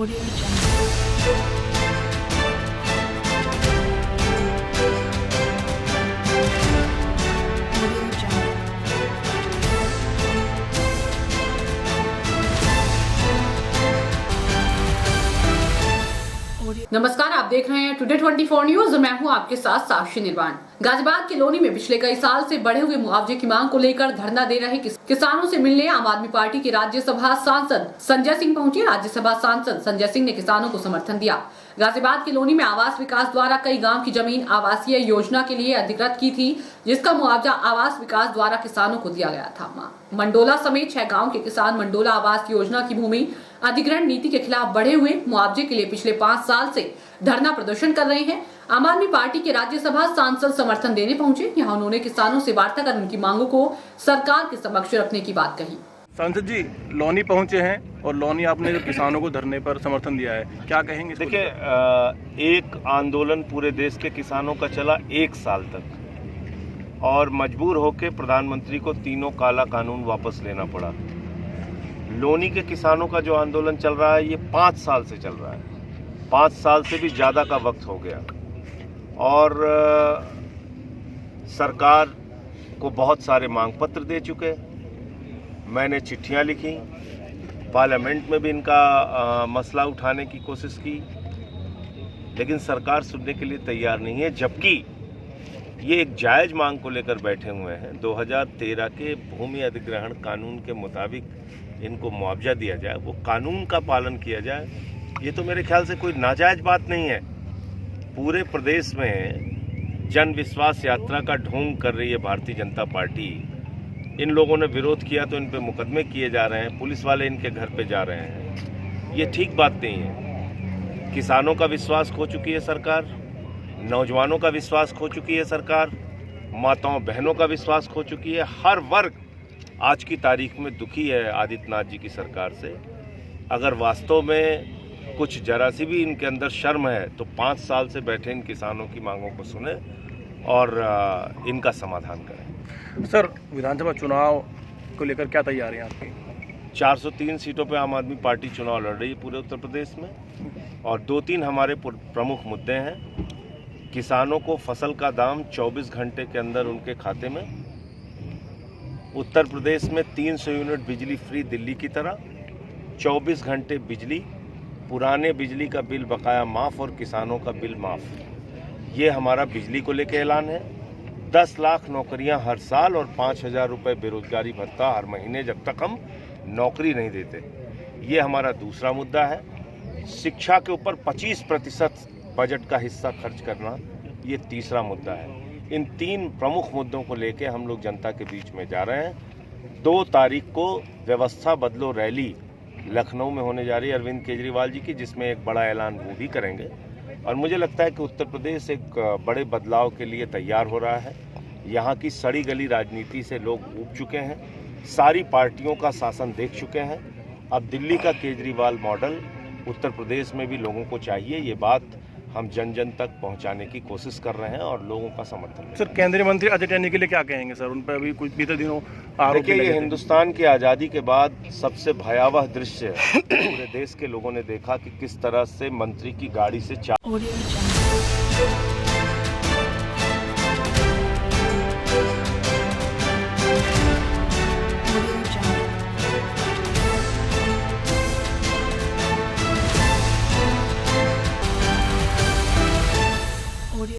Audio Jungle. Audio Jungle. Audio. नमस्कार, आप देख रहे हैं टुडे 24 न्यूज। मैं हूं आपके साथ साक्षी निर्वाण। गाजियाबाद के लोनी में पिछले कई साल से बढ़े हुए मुआवजे की मांग को लेकर धरना दे रहे किसानों से मिलने आम आदमी पार्टी के राज्यसभा सांसद संजय सिंह पहुंचे। राज्यसभा सांसद संजय सिंह ने किसानों को समर्थन दिया। गाजियाबाद के लोनी में आवास विकास द्वारा कई गांव की जमीन आवासीय योजना के लिए अधिकृत की थी, जिसका मुआवजा आवास विकास द्वारा किसानों को दिया गया था। मंडोला समेत 6 गाँव के किसान मंडोला आवास योजना की भूमि अधिग्रहण नीति के खिलाफ बढ़े हुए मुआवजे के लिए पिछले 5 साल से धरना प्रदर्शन कर रहे हैं। आम आदमी पार्टी के राज्यसभा सांसद समर्थन देने पहुंचे। यहां उन्होंने किसानों से वार्ता कर उनकी मांगों को सरकार के समक्ष रखने की बात कही। सांसद जी लोनी पहुंचे हैं और लोनी आपने जो किसानों को धरने पर समर्थन दिया है, क्या कहेंगे? देखिए, एक आंदोलन पूरे देश के किसानों का चला 1 साल तक और मजबूर होकर प्रधानमंत्री को तीनों काला कानून वापस लेना पड़ा। लोनी के किसानों का जो आंदोलन चल रहा है ये 5 साल से चल रहा है। 5 साल से भी ज़्यादा का वक्त हो गया और सरकार को बहुत सारे मांग पत्र दे चुके। मैंने चिट्ठियां लिखी, पार्लियामेंट में भी इनका मसला उठाने की कोशिश की, लेकिन सरकार सुनने के लिए तैयार नहीं है। जबकि ये एक जायज़ मांग को लेकर बैठे हुए हैं। 2013 के भूमि अधिग्रहण कानून के मुताबिक इनको मुआवजा दिया जाए, वो कानून का पालन किया जाए। ये तो मेरे ख्याल से कोई नाजायज़ बात नहीं है। पूरे प्रदेश में जन विश्वास यात्रा का ढोंग कर रही है भारतीय जनता पार्टी। इन लोगों ने विरोध किया तो इन पे मुकदमे किए जा रहे हैं, पुलिस वाले इनके घर पे जा रहे हैं। ये ठीक बात नहीं है। किसानों का विश्वास खो चुकी है सरकार, नौजवानों का विश्वास खो चुकी है सरकार, माताओं बहनों का विश्वास खो चुकी है। हर वर्ग आज की तारीख में दुखी है आदित्यनाथ जी की सरकार से। अगर वास्तव में कुछ जरा सी भी इनके अंदर शर्म है तो 5 साल से बैठे इन किसानों की मांगों को सुने और इनका समाधान करें। सर, विधानसभा चुनाव को लेकर क्या तैयारी है आपकी? 403 सीटों पे आम आदमी पार्टी चुनाव लड़ रही है पूरे उत्तर प्रदेश में और 2-3 हमारे प्रमुख मुद्दे हैं। किसानों को फसल का दाम 24 घंटे के अंदर उनके खाते में। उत्तर प्रदेश में 300 यूनिट बिजली फ्री दिल्ली की तरह, 24 घंटे बिजली, पुराने बिजली का बिल बकाया माफ़ और किसानों का बिल माफ़। ये हमारा बिजली को लेकर ऐलान है। 10 लाख नौकरियां हर साल और 5,000 रुपये बेरोजगारी भत्ता हर महीने जब तक हम नौकरी नहीं देते। ये हमारा दूसरा मुद्दा है। शिक्षा के ऊपर 25% बजट का हिस्सा खर्च करना, ये तीसरा मुद्दा है। इन 3 प्रमुख मुद्दों को लेकर हम लोग जनता के बीच में जा रहे हैं। 2 तारीख को व्यवस्था बदलो रैली लखनऊ में होने जा रही है अरविंद केजरीवाल जी की, जिसमें एक बड़ा ऐलान वो भी करेंगे। और मुझे लगता है कि उत्तर प्रदेश एक बड़े बदलाव के लिए तैयार हो रहा है। यहाँ की सड़ी गली राजनीति से लोग ऊब चुके हैं, सारी पार्टियों का शासन देख चुके हैं। अब दिल्ली का केजरीवाल मॉडल उत्तर प्रदेश में भी लोगों को चाहिए। ये बात हम जन जन तक पहुंचाने की कोशिश कर रहे हैं और लोगों का समर्थन। सर, केंद्रीय मंत्री अजय टैनी के लिए क्या कहेंगे सर? उन पर अभी कुछ बीते दिनों आरोप देखिए, ये हिंदुस्तान की आज़ादी के बाद सबसे भयावह दृश्य पूरे देश के लोगों ने देखा कि किस तरह से मंत्री की गाड़ी से Audio Jungle.